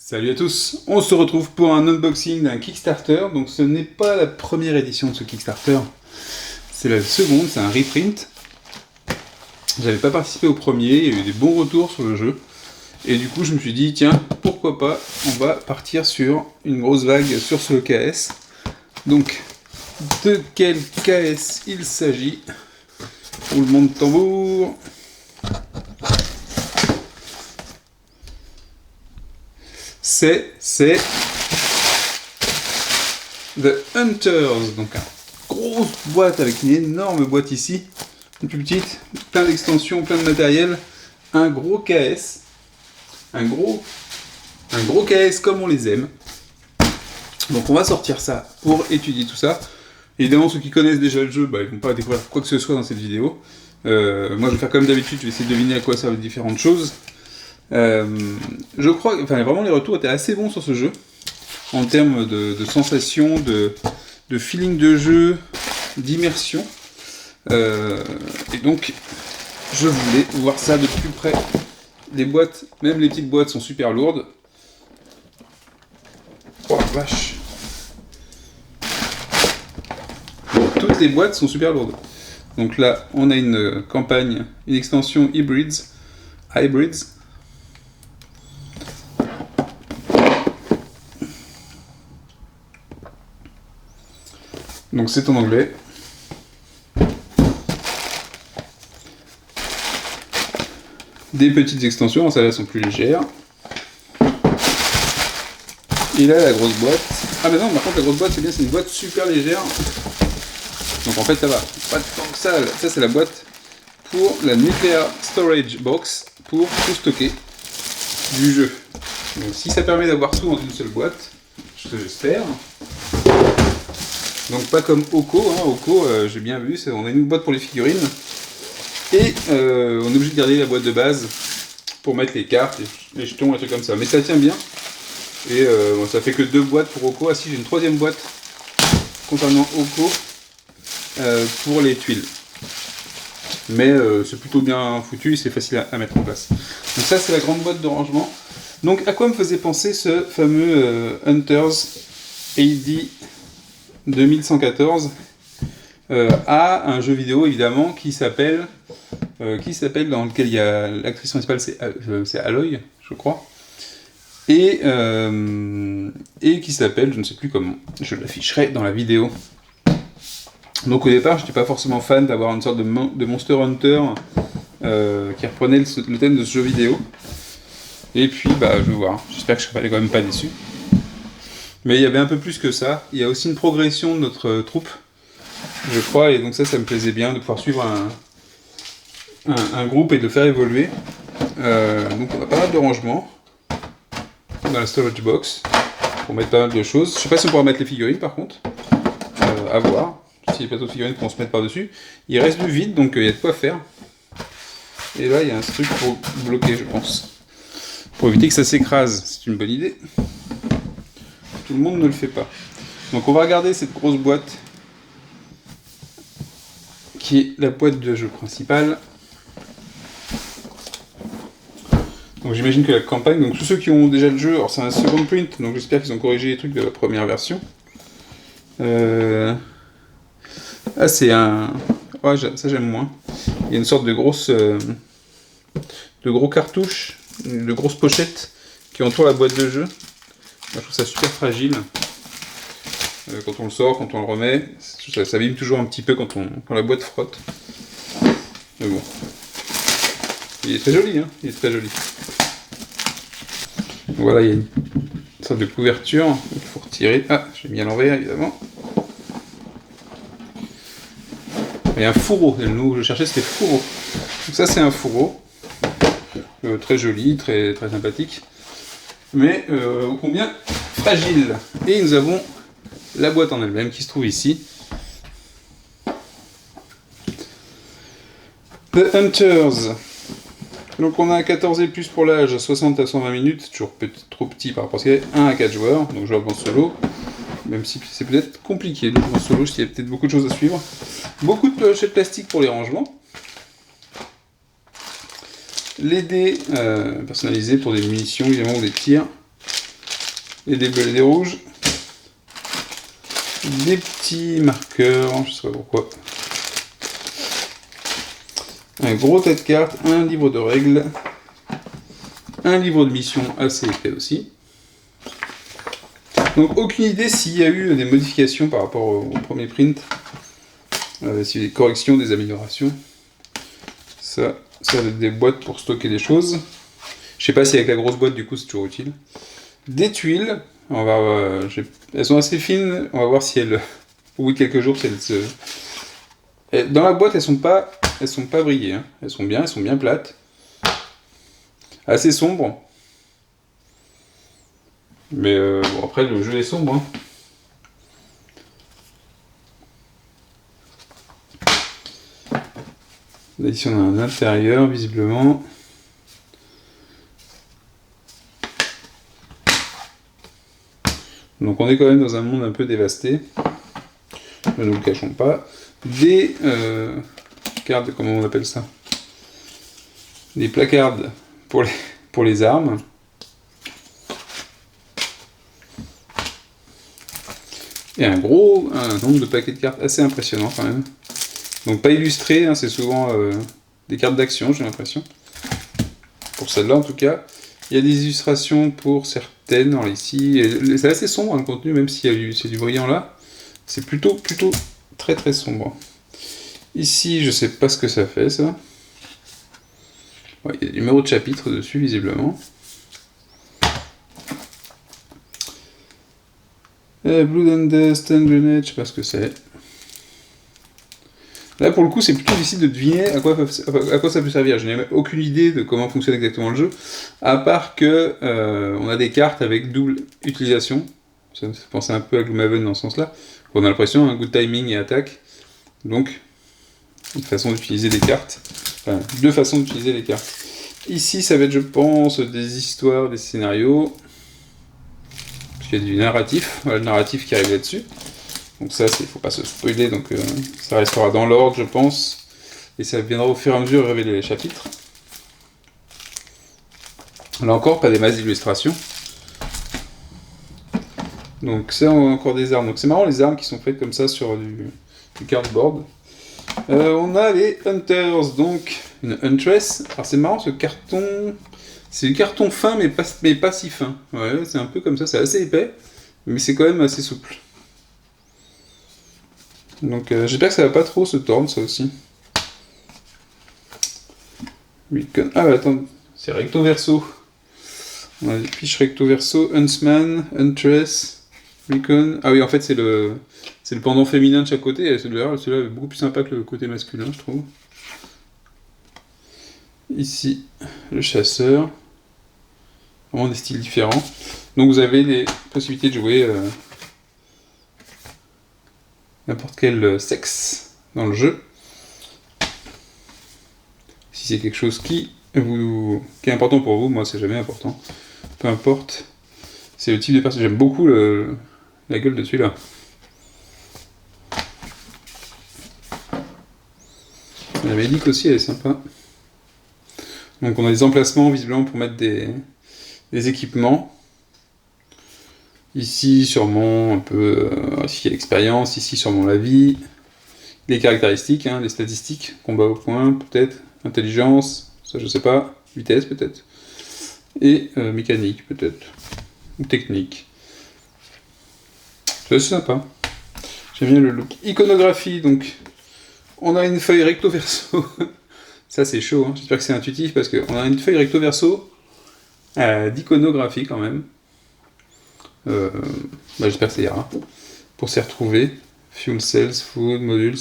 Salut à tous, on se retrouve pour un unboxing d'un Kickstarter. Donc ce n'est pas la première édition de ce Kickstarter, c'est la seconde, c'est un reprint. J'avais pas participé au premier, il y a eu des bons retours sur le jeu. Et du coup je me suis dit, tiens, pourquoi pas, on va partir sur une grosse vague sur ce KS. Donc, de quel KS il s'agit? Roulement de tambour. C'est The Hunters, donc une grosse boîte avec une énorme boîte ici, une plus petite, plein d'extensions, plein de matériel, un gros KS, un gros KS comme on les aime. Donc on va sortir ça pour étudier tout ça. Évidemment, ceux qui connaissent déjà le jeu, ils vont pas découvrir quoi que ce soit dans cette vidéo. Moi je vais faire comme d'habitude, je vais essayer de deviner à quoi servent les différentes choses. Je crois, vraiment les retours étaient assez bons sur ce jeu, en termes de sensations, de feeling de jeu, d'immersion. Et donc, je voulais voir ça de plus près. Les boîtes, même les petites boîtes sont super lourdes. Oh la vache! Toutes les boîtes sont super lourdes. Donc là, on a une campagne, une extension Hybrids. Donc c'est en anglais. Des petites extensions, celles-là sont plus légères. Et là la grosse boîte. Ah mais non, par contre la grosse boîte c'est bien, c'est une boîte super légère. Donc en fait ça va, pas tant que ça. Ça c'est la boîte pour la Nuclear Storage Box pour tout stocker du jeu. Donc si ça permet d'avoir tout dans une seule boîte, ce que j'espère. Donc pas comme Oko, Oko j'ai bien vu, on a une boîte pour les figurines et on est obligé de garder la boîte de base pour mettre les cartes, les jetons, et trucs comme ça. Mais ça tient bien et ça fait que 2 boîtes pour Oko. Ah si, j'ai une 3e boîte concernant Oko pour les tuiles. Mais c'est plutôt bien foutu, c'est facile à mettre en place. Donc ça c'est la grande boîte de rangement. Donc à quoi me faisait penser ce fameux Hunters AD 2114 à un jeu vidéo évidemment qui s'appelle dans lequel il y a l'actrice principale, c'est Aloy, je crois, et qui s'appelle, je ne sais plus comment, je l'afficherai dans la vidéo. Donc au départ, je n'étais pas forcément fan d'avoir une sorte de Monster Hunter qui reprenait le thème de ce jeu vidéo. Et puis je vais voir, j'espère que je ne serai quand même pas déçu. Mais il y avait un peu plus que ça. Il y a aussi une progression de notre troupe, je crois, et donc ça me plaisait bien de pouvoir suivre un groupe et de le faire évoluer. Donc on a pas mal de rangements dans la storage box pour mettre pas mal de choses. Je sais pas si on pourra mettre les figurines par contre, à voir. Si les plateaux de figurines qu'on se mettre par-dessus. Il reste du vide, donc il y a de quoi faire. Et là il y a un truc pour bloquer, je pense. Pour éviter que ça s'écrase, c'est une bonne idée. Tout le monde ne le fait pas. Donc on va regarder cette grosse boîte qui est la boîte de jeu principale. Donc j'imagine que la campagne, donc tous ceux qui ont déjà le jeu, alors c'est un second print, donc j'espère qu'ils ont corrigé les trucs de la première version. Ah c'est un... Ouais, ça j'aime moins. Il y a une sorte de gros cartouche, de grosse pochette qui entoure la boîte de jeu. Je trouve ça super fragile. Quand on le sort, quand on le remet, ça s'abîme toujours un petit peu quand la boîte frotte. Mais bon. Il est très joli, il est très joli. Voilà, il y a une sorte de couverture qu'il faut retirer. Ah, j'ai mis à l'envers évidemment. Il y a un fourreau, le mot que je cherchais c'était fourreau. Donc ça c'est un fourreau. Très joli, très, très sympathique. Mais ô combien fragile. Et nous avons la boîte en elle-même qui se trouve ici. The Hunters. Donc on a un 14 et plus pour l'âge, 60 à 120 minutes, toujours trop petit par rapport à ce qu'il y a, 1 à 4 joueurs, donc joueur en solo, même si c'est peut-être compliqué de jouer en solo, il y a peut-être beaucoup de choses à suivre. Beaucoup de pochettes plastique pour les rangements. Les dés personnalisés pour des munitions évidemment ou des tirs. et des bleus et des rouges. Des petits marqueurs, je sais pas pourquoi. Un gros tas de cartes, un livre de règles, un livre de mission assez épais aussi. Donc aucune idée s'il y a eu des modifications par rapport au premier print, s'il y a eu des corrections, des améliorations. Ça va être des boîtes pour stocker des choses. Je sais pas si avec la grosse boîte du coup c'est toujours utile. Des tuiles, elles sont assez fines, on va voir si elles, au bout de quelques jours, si elles se... Dans la boîte, elles sont pas brillées, hein. Elles sont bien plates. Assez sombres. Mais bon, après, le jeu est sombre. Hein. Là, ici, on a un intérieur, visiblement. Donc, on est quand même dans un monde un peu dévasté. Ne nous le cachons pas. Des cartes, comment on appelle ça? Des placards pour les armes. Et un nombre de paquets de cartes assez impressionnant quand même. Donc pas illustré, hein, c'est souvent des cartes d'action, j'ai l'impression. Pour celle-là en tout cas. Il y a des illustrations pour certaines, alors ici. C'est assez sombre hein, le contenu, même s'il y a du brillant là. C'est plutôt très très sombre. Ici, je sais pas ce que ça fait ça. Ouais, il y a des numéros de chapitre dessus visiblement. Blood and Dust, Hand Grenade, je sais pas ce que c'est. Là, pour le coup, c'est plutôt difficile de deviner à quoi ça peut servir. Je n'ai aucune idée de comment fonctionne exactement le jeu, à part que on a des cartes avec double utilisation. Ça me fait penser un peu à Gloomhaven dans ce sens-là. On a l'impression un good timing et attaque. Donc, une façon d'utiliser les cartes. Enfin, deux façons d'utiliser les cartes. Ici, ça va être, je pense, des histoires, des scénarios. Parce qu'il y a du narratif. Voilà le narratif qui arrive là-dessus. Donc ça, il ne faut pas se spoiler, donc ça restera dans l'ordre, je pense. Et ça viendra au fur et à mesure révéler les chapitres. Là encore, pas des masses d'illustrations. Donc ça, on a encore des armes. Donc c'est marrant, les armes qui sont faites comme ça sur du cardboard. On a les Hunters, donc une Huntress. Alors c'est marrant, ce carton... C'est du carton fin, mais pas si fin. Ouais, c'est un peu comme ça, c'est assez épais, mais c'est quand même assez souple. Donc j'espère que ça va pas trop se tordre, ça aussi. Recon... Ah attends, c'est recto verso. On a des fiches recto verso, Huntsman, Huntress, Recon. Ah oui, en fait c'est le pendant féminin de chaque côté, et celui-là est beaucoup plus sympa que le côté masculin, je trouve. Ici, le chasseur. Vraiment des styles différents. Donc vous avez les possibilités de jouer n'importe quel sexe dans le jeu. Si c'est quelque chose qui est important pour vous, moi c'est jamais important. Peu importe. C'est le type de personne. J'aime beaucoup la gueule de celui-là. La médic aussi, elle est sympa. Donc on a des emplacements visiblement pour mettre des équipements. Ici, sûrement un peu ici l'expérience, ici sûrement la vie, les caractéristiques, hein, les statistiques, combat au point peut-être, intelligence, ça je sais pas, vitesse peut-être, et mécanique peut-être, ou technique. C'est sympa. J'aime bien le look. Iconographie, donc on a une feuille recto verso. Ça c'est chaud, hein. J'espère que c'est intuitif parce qu'on a une feuille recto verso d'iconographie quand même. J'espère que ça ira. Pour s'y retrouver. Fuel cells, food, modules.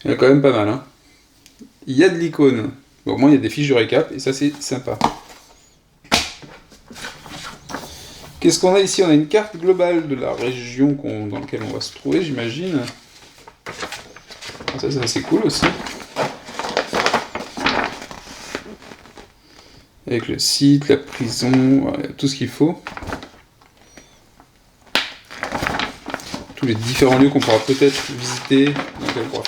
Il y en a quand même pas mal. Hein. Il y a de l'icône. Bon, au moins il y a des fiches de récap et ça c'est sympa. Qu'est-ce qu'on a ici? On a une carte globale de la région dans laquelle on va se trouver, j'imagine. Ça c'est assez cool aussi. Avec le site, la prison, voilà, tout ce qu'il faut. Tous les différents lieux qu'on pourra peut-être visiter, dans lesquels on pourra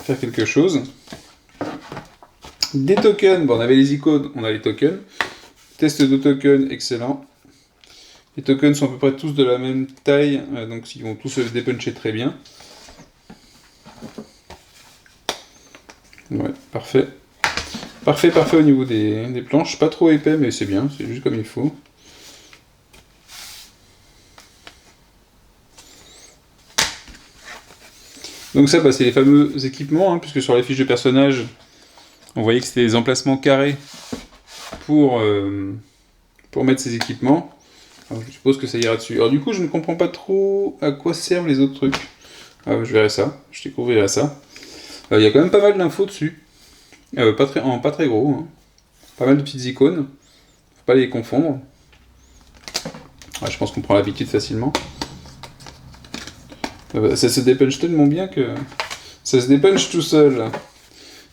faire quelque chose. Des tokens, bon, on avait les icônes, on a les tokens. Test de tokens, excellent. Les tokens sont à peu près tous de la même taille, donc ils vont tous se dépuncher très bien. Ouais, parfait. Parfait au niveau des planches. Pas trop épais, mais c'est bien, c'est juste comme il faut. Donc ça, c'est les fameux équipements, puisque sur les fiches de personnages, on voyait que c'était des emplacements carrés pour mettre ces équipements. Alors, je suppose que ça ira dessus. Alors du coup, je ne comprends pas trop à quoi servent les autres trucs. Je verrai ça, je découvrirai ça. Il y a quand même pas mal d'infos dessus. Pas très gros. Hein. Pas mal de petites icônes. Faut pas les confondre. Je pense qu'on prend l'habitude facilement. Ça se dépunch tellement bien que... Ça se dépunch tout seul.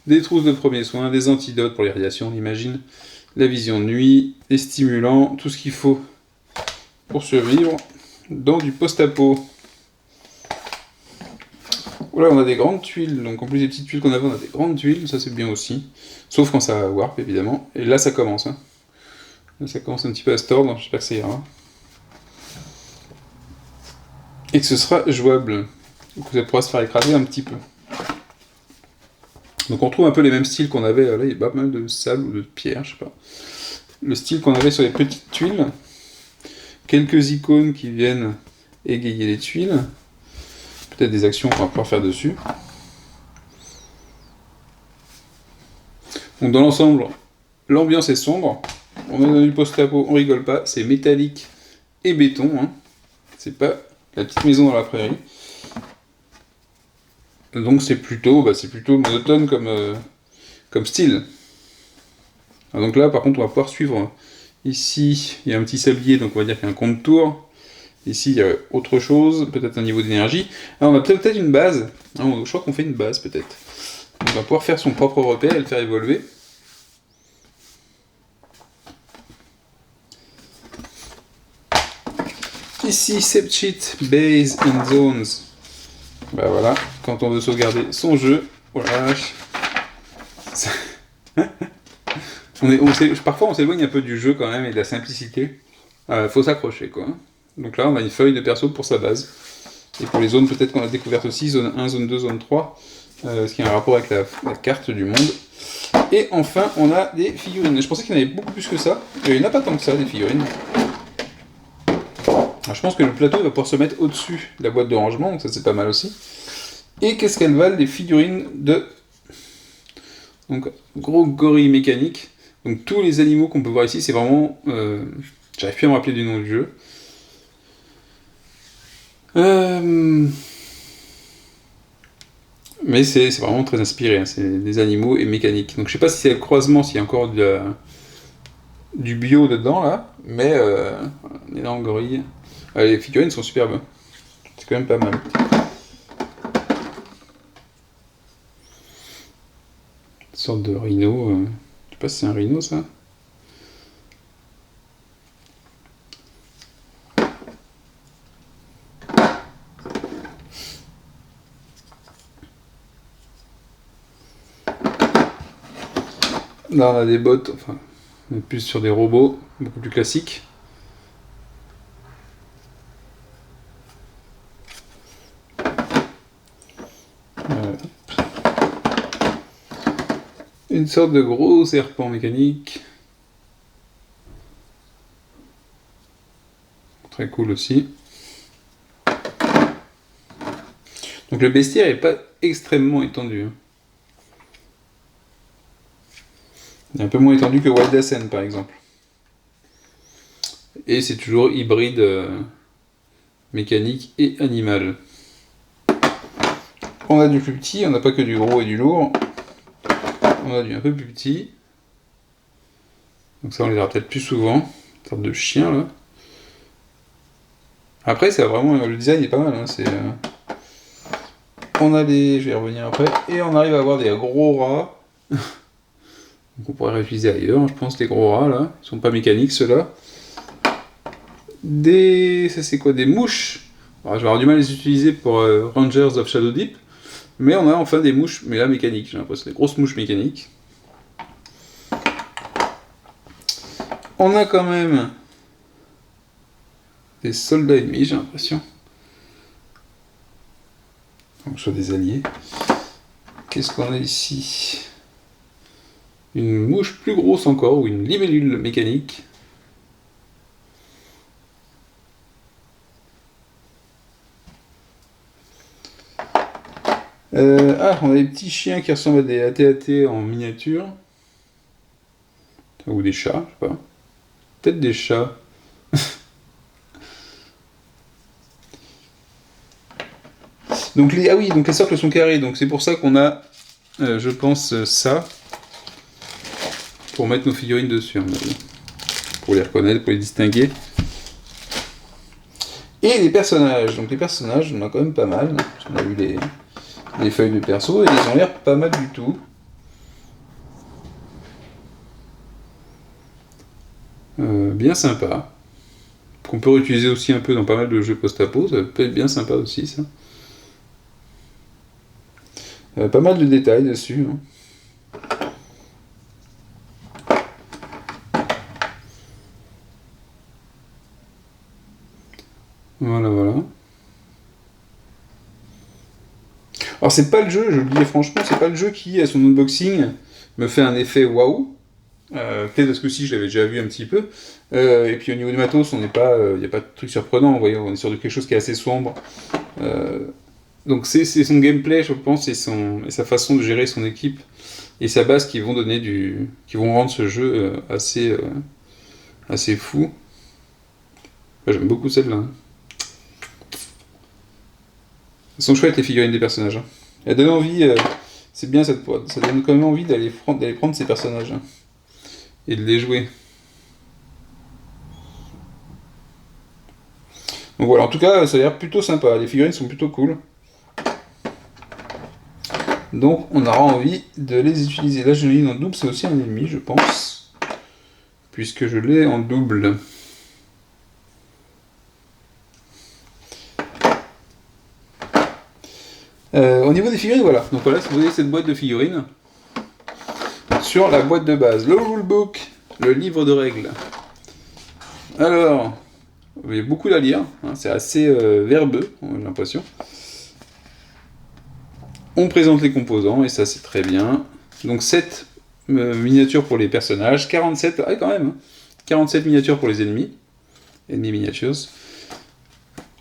Des trousses de premiers soins, des antidotes pour les radiations, on imagine. La vision de nuit, des stimulants, tout ce qu'il faut pour survivre dans du post-apo. Voilà, on a des grandes tuiles, donc en plus des petites tuiles qu'on avait, on a des grandes tuiles, ça c'est bien aussi. Sauf quand ça warp, évidemment. Et là, ça commence. Hein. Là, ça commence un petit peu à se tordre, j'espère que ça ira. Et que ce sera jouable. Donc ça pourra se faire écraser un petit peu. Donc on trouve un peu les mêmes styles qu'on avait, là il y a pas mal de sable ou de pierre, je sais pas. Le style qu'on avait sur les petites tuiles. Quelques icônes qui viennent égayer les tuiles. Peut-être des actions qu'on va pouvoir faire dessus. Donc dans l'ensemble, l'ambiance est sombre. On est dans du post-apo, on rigole pas, c'est métallique et béton. Hein. C'est pas la petite maison dans la prairie. Donc c'est plutôt monotone comme style. Donc là par contre on va pouvoir suivre. Ici il y a un petit sablier, donc on va dire qu'il y a un compte tour. Ici il y a autre chose, peut-être un niveau d'énergie. On a peut-être une base. Je crois qu'on fait une base peut-être. On va pouvoir faire son propre repère et le faire évoluer. Ici, Save Sheet, Base and Zones. Voilà, quand on veut sauvegarder son jeu, voilà. Parfois on s'éloigne un peu du jeu quand même et de la simplicité. Faut s'accrocher quoi. Donc là on a une feuille de perso pour sa base. Et pour les zones peut-être qu'on a découvertes aussi, zone 1, zone 2, zone 3. Ce qui a un rapport avec la carte du monde. Et enfin on a des figurines. Je pensais qu'il y en avait beaucoup plus que ça. Il n'y en a pas tant que ça des figurines. Alors, je pense que le plateau va pouvoir se mettre au-dessus de la boîte de rangement, donc ça c'est pas mal aussi. Et qu'est-ce qu'elles valent, les figurines de... Donc, gros gorille mécanique. Donc tous les animaux qu'on peut voir ici, c'est vraiment... J'arrive plus à me rappeler du nom du jeu. Mais c'est vraiment très inspiré, hein. C'est des animaux et mécaniques. Donc je sais pas si c'est le croisement, s'il y a encore du bio dedans là, mais un énorme gorille. Les figurines sont superbes. C'est quand même pas mal. Une sorte de rhino. Je sais pas si c'est un rhino ça. Là on a des bots, enfin, on est plus sur des robots, beaucoup plus classiques. Une sorte de gros serpent mécanique. Très cool aussi. Donc le bestiaire n'est pas extrêmement étendu. Hein. Il est un peu moins étendu que Wild Ascent par exemple. Et c'est toujours hybride mécanique et animal. On a du plus petit, on n'a pas que du gros et du lourd. On a du un peu plus petit. Donc ça on les verra peut-être plus souvent. Une sorte de chien là. Après c'est vraiment... Le design est pas mal. Hein. On a les... Je vais y revenir après. Et on arrive à avoir des gros rats. Donc on pourrait réutiliser ailleurs, je pense, les gros rats là. Ils sont pas mécaniques ceux-là. Ça c'est quoi? Des mouches. Alors, je vais avoir du mal à les utiliser pour Rangers of Shadow Deep. Mais on a enfin des mouches, mais là mécaniques, j'ai l'impression, des grosses mouches mécaniques. On a quand même des soldats ennemis, j'ai l'impression. Donc, soit des alliés. Qu'est-ce qu'on a ici? Une mouche plus grosse encore, ou une libellule mécanique. On a des petits chiens qui ressemblent à des AT-AT en miniature. Ou des chats, je sais pas. Peut-être des chats. Donc donc les cercles sont carrés, donc c'est pour ça qu'on a, je pense, ça. Pour mettre nos figurines dessus, pour les reconnaître, pour les distinguer. Et les personnages. Donc les personnages, on a quand même pas mal. On a vu les feuilles de perso et ils ont l'air pas mal du tout. Bien sympa. Qu'on peut réutiliser aussi un peu dans pas mal de jeux post-apo. Ça peut être bien sympa aussi, ça. Pas mal de détails dessus. Hein. Voilà. Alors c'est pas le jeu, je le dis franchement, c'est pas le jeu qui, à son unboxing, me fait un effet waouh. Peut-être parce que si je l'avais déjà vu un petit peu. Et puis au niveau du matos, il n'y a pas de truc surprenant, vous voyez, on est sur quelque chose qui est assez sombre. Donc c'est son gameplay, je pense, et sa façon de gérer son équipe et sa base qui vont rendre ce jeu assez fou. J'aime beaucoup celle-là. Hein. Elles sont chouettes les figurines des personnages. Hein. Elles donnent envie, c'est bien cette pointe, ça donne quand même envie d'aller prendre ces personnages hein, et de les jouer. Donc voilà, en tout cas, ça a l'air plutôt sympa. Les figurines sont plutôt cool. Donc on aura envie de les utiliser. Là, je l'ai en double, c'est aussi un ennemi, je pense. Puisque je l'ai en double. Au niveau des figurines, voilà. Donc voilà, vous avez cette boîte de figurines. Sur la boîte de base, le rulebook, le livre de règles. Alors, il y a beaucoup à lire, hein, c'est assez verbeux, j'ai l'impression. On présente les composants, et ça c'est très bien. Donc 7 miniatures pour les personnages, 47, quand même, hein, 47 miniatures pour les ennemis miniatures.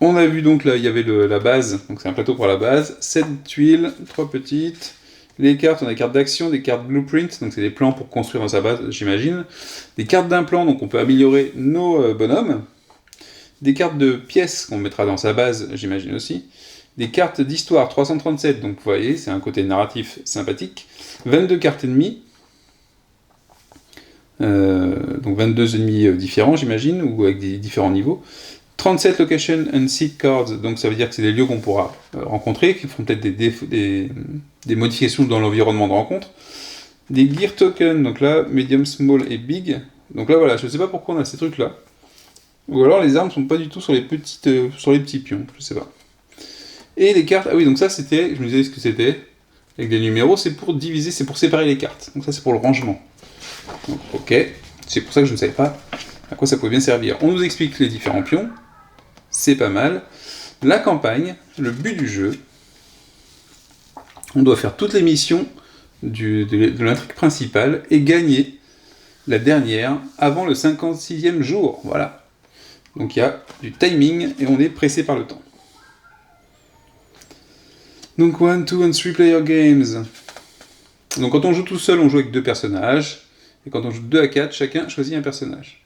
On a vu donc là, il y avait la base, donc c'est un plateau pour la base, 7 tuiles, 3 petites. Les cartes, on a des cartes d'action, des cartes blueprint, donc c'est des plans pour construire dans sa base, j'imagine. Des cartes d'implant, donc on peut améliorer nos bonhommes. Des cartes de pièces qu'on mettra dans sa base, j'imagine aussi. Des cartes d'histoire, 337, donc vous voyez, c'est un côté narratif sympathique. 22 cartes ennemies. Donc 22 ennemis différents, j'imagine, ou avec des différents niveaux. 37 location and seed cards, donc ça veut dire que c'est des lieux qu'on pourra rencontrer, qui feront peut-être des modifications dans l'environnement de rencontre. Des gear tokens, donc là, medium, small et big. Donc là, voilà, je ne sais pas pourquoi on a ces trucs-là. Ou alors les armes ne sont pas du tout sur les petits pions, je sais pas. Et les cartes, ah oui, donc ça c'était, je me disais ce que c'était, avec des numéros, c'est pour diviser, c'est pour séparer les cartes. Donc ça c'est pour le rangement. Donc, ok, c'est pour ça que je ne savais pas à quoi ça pouvait bien servir. On nous explique les différents pions. C'est pas mal. La campagne, le but du jeu, on doit faire toutes les missions de l'intrigue principale et gagner la dernière avant le 56e jour. Voilà. Donc il y a du timing et on est pressé par le temps. Donc 1, 2 and 3 player games. Donc quand on joue tout seul, on joue avec 2 personnages. Et quand on joue 2 à 4, chacun choisit un personnage.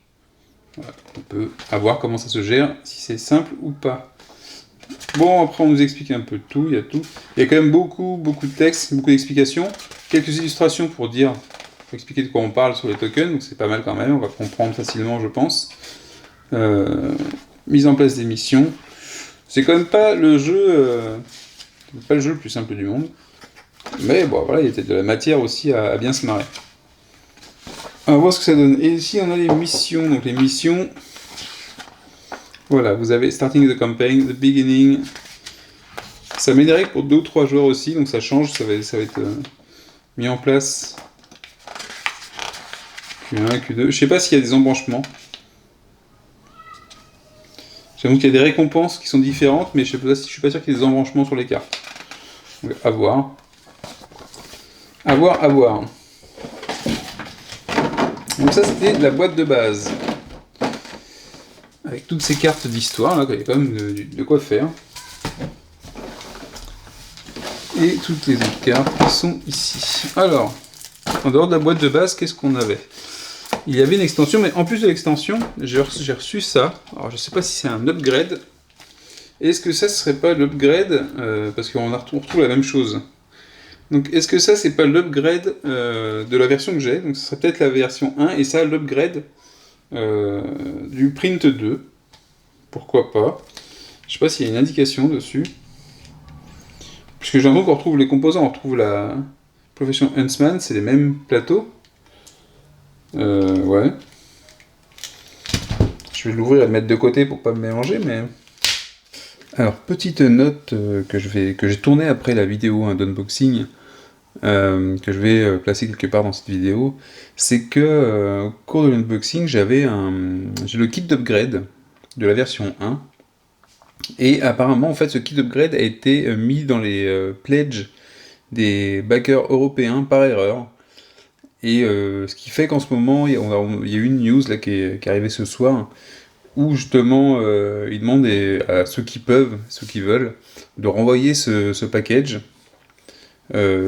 Voilà. On peut voir comment ça se gère, si c'est simple ou pas. Bon, après on nous explique un peu tout, il y a tout. Il y a quand même beaucoup de textes, beaucoup d'explications. Quelques illustrations pour expliquer de quoi on parle sur les tokens, donc c'est pas mal quand même, on va comprendre facilement je pense. Mise en place des missions. C'est quand même pas le jeu le plus simple du monde. Mais bon voilà, il y a peut-être de la matière aussi à bien se marrer. On va voir ce que ça donne. Et ici on a les missions. Donc les missions... Voilà, vous avez Starting the Campaign, The Beginning. Ça met des règles pour 2 ou 3 joueurs aussi, donc ça change, ça va être mis en place. Q1, Q2. Je sais pas s'il y a des embranchements. J'avoue qu'il y a des récompenses qui sont différentes, mais je suis pas sûr qu'il y ait des embranchements sur les cartes. Donc, à voir. À voir, à voir. Donc ça, c'était la boîte de base. Avec toutes ces cartes d'histoire, là, il y a quand même de quoi faire. Et toutes les autres cartes qui sont ici. Alors, en dehors de la boîte de base, qu'est-ce qu'on avait? Il y avait une extension, mais en plus de l'extension, j'ai reçu ça. Alors, je sais pas si c'est un upgrade. Est-ce que ça, ce serait pas l'upgrade parce qu'on retrouve la même chose. Donc, est-ce que ça, c'est pas l'upgrade de la version que j'ai? Donc, ce serait peut-être la version 1, et ça, l'upgrade du print 2. Pourquoi pas? Je sais pas s'il y a une indication dessus. Puisque j'ai l'impression qu'on retrouve les composants, on retrouve la Profession Huntsman, c'est les mêmes plateaux. Ouais. Je vais l'ouvrir et le mettre de côté pour pas me mélanger, mais... Alors, petite note que j'ai tournée après la vidéo d'unboxing, que je vais placer quelque part dans cette vidéo, c'est que au cours de l'unboxing, j'ai le kit d'upgrade de la version 1, et apparemment, en fait, ce kit d'upgrade a été mis dans les pledges des backers européens par erreur. Et ce qui fait qu'en ce moment, il y a eu une news là, qui est arrivée ce soir, où justement, ils demandent à ceux qui peuvent, ceux qui veulent, de renvoyer ce package,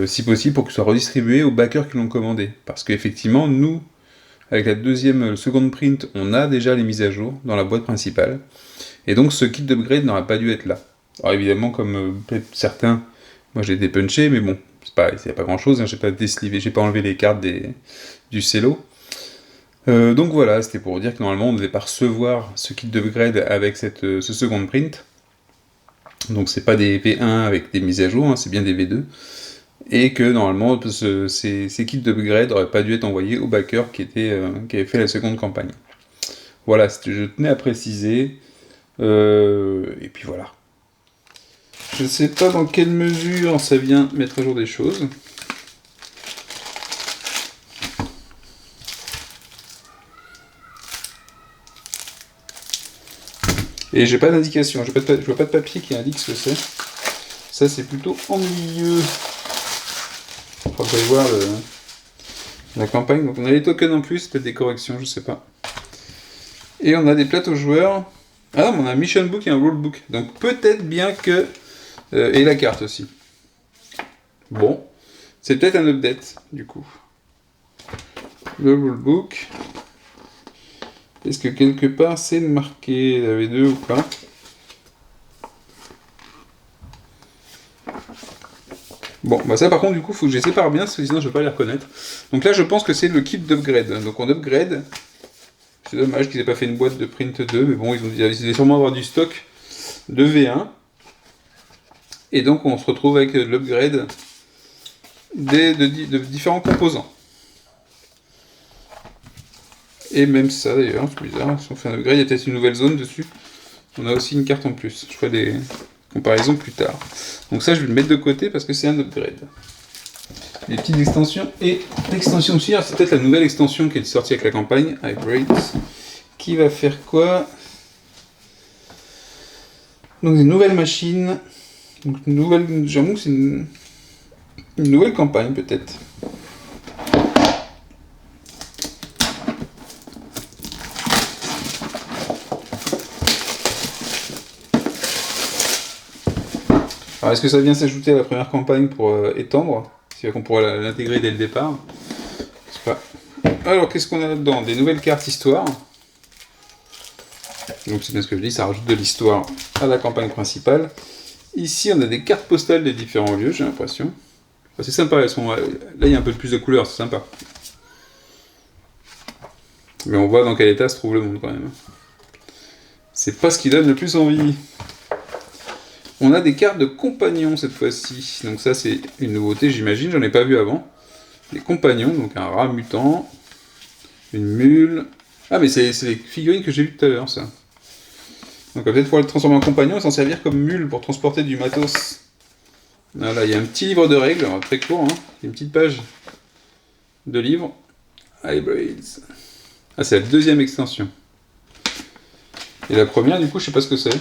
si possible, pour qu'il soit redistribué aux backers qui l'ont commandé. Parce qu'effectivement, nous, avec le second print, on a déjà les mises à jour dans la boîte principale. Et donc ce kit d'upgrade n'aurait pas dû être là. Alors évidemment, comme peut-être certains, moi j'ai dépunché, mais bon, il n'y a pas grand-chose, hein, j'ai pas déslivé, j'ai pas enlevé les cartes du cello. Donc voilà, c'était pour dire que normalement on ne devait pas recevoir ce kit d'upgrade avec ce second print. Donc c'est pas des V1 avec des mises à jour, hein, c'est bien des V2. Et que normalement ces kits d'upgrade n'auraient pas dû être envoyés aux backers qui avaient fait la seconde campagne. Voilà, je tenais à préciser. Et puis voilà. Je ne sais pas dans quelle mesure ça vient mettre à jour des choses. Et j'ai pas d'indication, je vois pas de papier qui indique ce que c'est. Ça c'est plutôt ennuyeux. Il faudra que j'aille voir la campagne. Donc on a les tokens en plus, peut-être des corrections, je sais pas. Et on a des plateaux joueurs. Ah non, on a un mission book et un rulebook. Donc peut-être bien que... et la carte aussi. Bon. C'est peut-être un update, du coup. Le rulebook. Est-ce que quelque part c'est marqué la V2 ou pas? Bon, bah ça par contre, du coup, il faut que je les sépare bien, parce que sinon je ne vais pas les reconnaître. Donc là, je pense que c'est le kit d'upgrade. Donc on upgrade. C'est dommage qu'ils aient pas fait une boîte de print 2, mais bon, ils devaient sûrement avoir du stock de V1. Et donc on se retrouve avec l'upgrade de différents composants. Et même ça d'ailleurs, c'est bizarre, si on fait un upgrade, il y a peut-être une nouvelle zone dessus. On a aussi une carte en plus. Je ferai des comparaisons plus tard. Donc ça, je vais le mettre de côté parce que c'est un upgrade. Les petites extensions. Et l'extension aussi, c'est peut-être la nouvelle extension qui est sortie avec la campagne, Hybrids, qui va faire quoi? Donc des nouvelles machines. Donc j'avoue que c'est une nouvelle campagne peut-être. Alors est-ce que ça vient s'ajouter à la première campagne pour étendre? C'est-à-dire qu'on pourra l'intégrer dès le départ. Je sais pas. Alors qu'est-ce qu'on a là-dedans? Des nouvelles cartes histoire. Donc c'est bien ce que je dis, ça rajoute de l'histoire à la campagne principale. Ici on a des cartes postales des différents lieux, j'ai l'impression. Enfin, c'est sympa, là il y a un peu plus de couleurs, c'est sympa. Mais on voit dans quel état se trouve le monde quand même. C'est pas ce qui donne le plus envie. On a des cartes de compagnons cette fois-ci. Donc ça c'est une nouveauté j'imagine, j'en ai pas vu avant. Les compagnons, donc un rat mutant, une mule... Ah mais c'est les figurines que j'ai vues tout à l'heure ça. Donc on va peut-être pouvoir le transformer en compagnon et s'en servir comme mule pour transporter du matos. Voilà, il y a un petit livre de règles, très court, hein. Une petite page de livre. Hybrids. Ah c'est la deuxième extension. Et la première, du coup, je sais pas ce que c'est.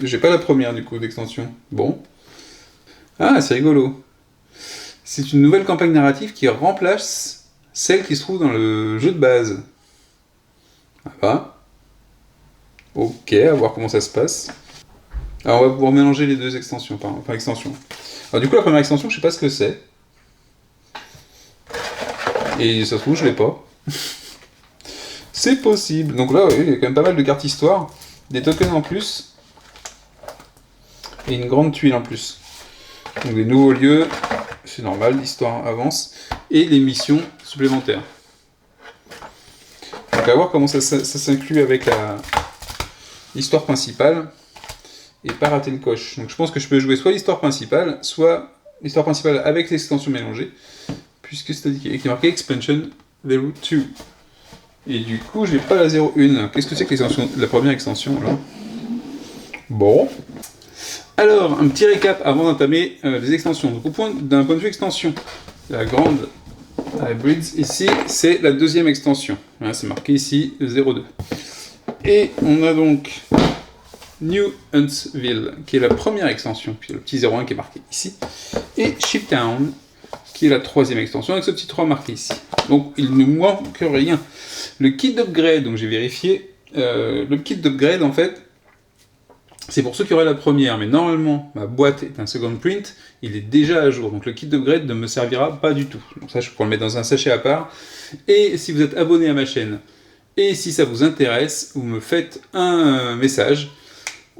J'ai pas la première, du coup, d'extension. Bon. Ah, c'est rigolo. C'est une nouvelle campagne narrative qui remplace celle qui se trouve dans le jeu de base. Ah bah. Ok, à voir comment ça se passe. Alors, on va pouvoir mélanger les deux extensions. Enfin, extensions. Alors, du coup, la première extension, je sais pas ce que c'est. Et ça se trouve, je l'ai pas. C'est possible. Donc là, oui, il y a quand même pas mal de cartes histoire. Des tokens en plus. Et une grande tuile en plus. Donc des nouveaux lieux, c'est normal, l'histoire avance. Et les missions supplémentaires. Donc à voir comment ça s'inclut avec l'histoire principale. Et pas rater le coche. Donc je pense que je peux jouer soit l'histoire principale, soit l'histoire principale avec l'extension mélangée. Puisque c'est indiqué, qui est marqué Expansion Level 2. Et du coup, j'ai pas la 0.1. Qu'est-ce que c'est que la première extension là? Bon. Alors, un petit récap avant d'entamer les extensions. Donc, d'un point de vue extension, la grande Hybrids ici, c'est la deuxième extension. Voilà, c'est marqué ici 0.2. Et on a donc New Huntsville, qui est la première extension, puis le petit 0.1 qui est marqué ici. Et Shiptown, qui est la troisième extension, avec ce petit 3 marqué ici. Donc, il ne manque rien. Le kit d'upgrade, donc j'ai vérifié, le kit d'upgrade, en fait, c'est pour ceux qui auraient la première, mais normalement, ma boîte est un second print, il est déjà à jour, donc le kit d'upgrade ne me servira pas du tout. Donc ça, je pourrais le mettre dans un sachet à part. Et si vous êtes abonné à ma chaîne, et si ça vous intéresse, vous me faites un message,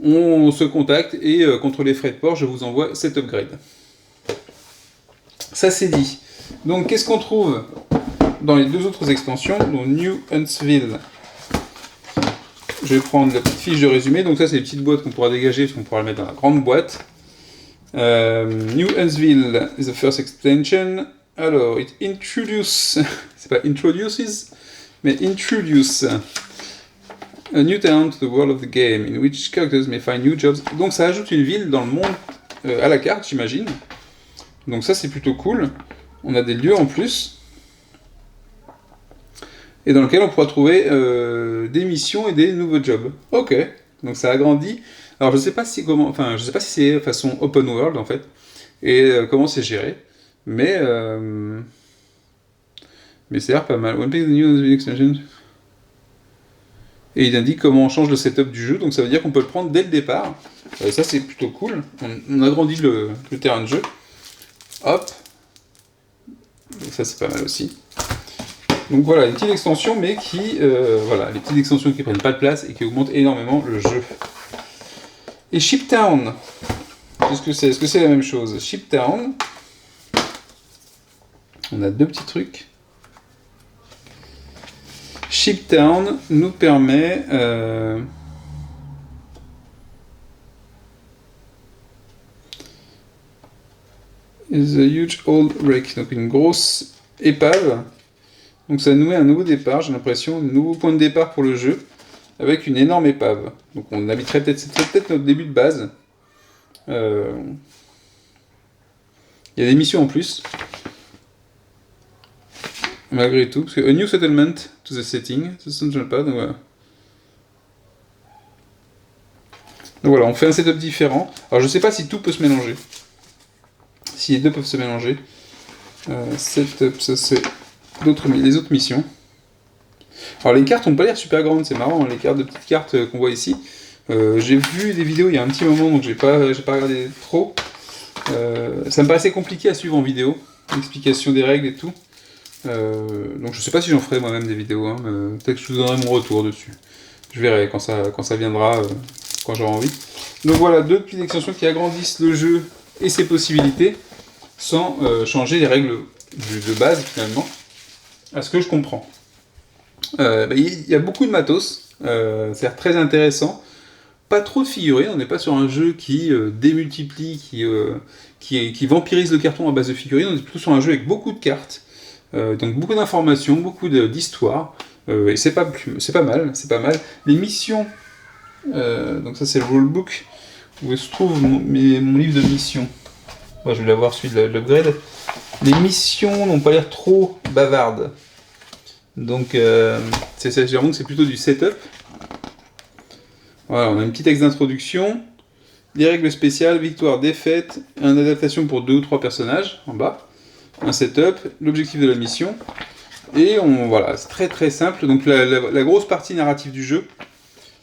on se contacte, et contre les frais de port, je vous envoie cet upgrade. Ça, c'est dit. Donc, qu'est-ce qu'on trouve dans les deux autres extensions, donc New Huntsville? Je vais prendre la petite fiche de résumé. Donc ça, c'est les petites boîtes qu'on pourra dégager, parce qu'on pourra le mettre dans la grande boîte. New Huntsville is the first extension. Alors, it introduces, c'est pas introduces, mais introduce a new town to the world of the game, in which characters may find new jobs. Donc ça ajoute une ville dans le monde à la carte, j'imagine. Donc ça, c'est plutôt cool. On a des lieux en plus. Et dans lequel on pourra trouver des missions et des nouveaux jobs. Ok, donc ça agrandit. Alors je sais pas si c'est façon open world en fait, et comment c'est géré, mais c'est l'air pas mal. One pick the new extension. Et il indique comment on change le setup du jeu, donc ça veut dire qu'on peut le prendre dès le départ. Ça c'est plutôt cool. On agrandit le terrain de jeu. Hop. Donc ça c'est pas mal aussi. Donc voilà, une petite extension, mais qui... voilà, les petites extensions qui prennent pas de place et qui augmentent énormément le jeu. Et Shiptown, qu'est-ce que c'est? Est-ce que c'est la même chose? Shiptown, on a deux petits trucs. Shiptown nous permet... is a huge old wreck, donc une grosse épave. Donc ça nous met un nouveau départ, j'ai l'impression, un nouveau point de départ pour le jeu, avec une énorme épave. Donc on habiterait c'est peut-être notre début de base. Il y a des missions en plus. Malgré tout, parce que a new settlement to the setting, ça ne change pas, donc voilà. Donc voilà, on fait un setup différent. Alors je sais pas si tout peut se mélanger. Si les deux peuvent se mélanger. Setup, ça c'est... les autres missions. Alors les cartes n'ont pas l'air super grandes, c'est marrant, les petites cartes qu'on voit ici. J'ai vu des vidéos il y a un petit moment, donc j'ai pas regardé trop. Ça me paraissait compliqué à suivre en vidéo, l'explication des règles et tout. Donc je sais pas si j'en ferai moi-même des vidéos, hein, peut-être que je vous donnerai mon retour dessus. Je verrai quand ça viendra, quand j'aurai envie. Donc voilà, deux petites extensions qui agrandissent le jeu et ses possibilités, sans changer les règles de base finalement. À ce que je comprends. Il y a beaucoup de matos, c'est très intéressant. Pas trop de figurines, on n'est pas sur un jeu qui démultiplie, qui vampirise le carton à base de figurines, on est plutôt sur un jeu avec beaucoup de cartes, donc beaucoup d'informations, beaucoup d'histoires, et c'est pas mal. Les missions, donc ça c'est le rulebook, où se trouve mon livre de missions. Moi je vais l'avoir celui de l'upgrade. Les missions n'ont pas l'air trop bavardes. Donc, j'avoue que c'est plutôt du setup. Voilà, on a une petite texte d'introduction, les règles spéciales, victoire, défaite, une adaptation pour 2 ou 3 personnages en bas, un setup, l'objectif de la mission, et voilà, c'est très très simple. Donc la grosse partie narrative du jeu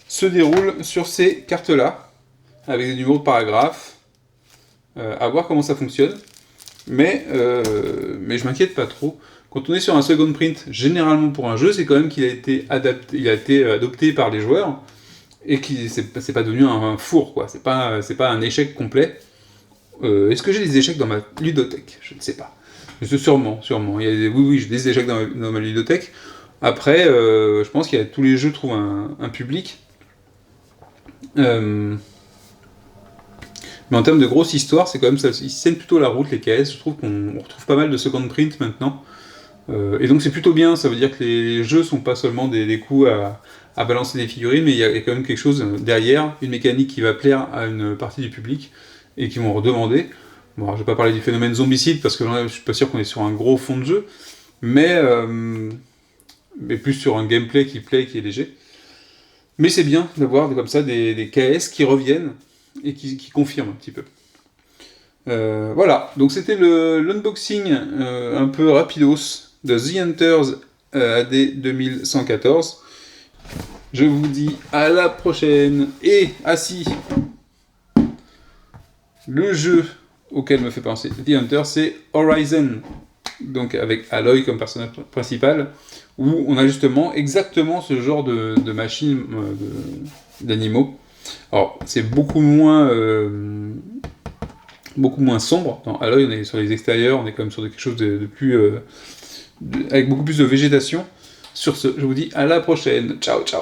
se déroule sur ces cartes-là, avec des numéros de paragraphes, à voir comment ça fonctionne, mais je m'inquiète pas trop. Quand on est sur un second print, généralement pour un jeu, c'est quand même qu'il a été adopté par les joueurs, et que c'est pas devenu un four, quoi. C'est pas un échec complet. Est-ce que j'ai des échecs dans ma ludothèque? Je ne sais pas. Sûrement. Oui, j'ai des échecs dans ma ludothèque. Après, je pense qu'il y a tous les jeux trouvent un public. Mais en termes de grosse histoire, c'est quand même ça. Ils tiennent plutôt la route, les KS. Je trouve qu'on retrouve pas mal de second print maintenant. Et donc c'est plutôt bien. Ça veut dire que les jeux sont pas seulement des coups à balancer des figurines, mais il y a quand même quelque chose derrière, une mécanique qui va plaire à une partie du public et qui vont redemander. Bon, alors, je vais pas parler du phénomène zombicide parce que là, je suis pas sûr qu'on est sur un gros fond de jeu, mais plus sur un gameplay qui plaît, qui est léger. Mais c'est bien d'avoir comme ça des KS qui reviennent et qui confirment un petit peu. Voilà, donc c'était l'unboxing un peu rapidos de The Hunters AD 2114. Je vous dis à la prochaine. Et, si, le jeu auquel me fait penser The Hunter, c'est Horizon. Donc avec Aloy comme personnage principal, où on a justement exactement ce genre de machine d'animaux. Alors c'est beaucoup moins sombre. Dans Aloy, on est sur les extérieurs, on est quand même sur quelque chose de plus avec beaucoup plus de végétation. Sur ce, je vous dis à la prochaine. Ciao, ciao.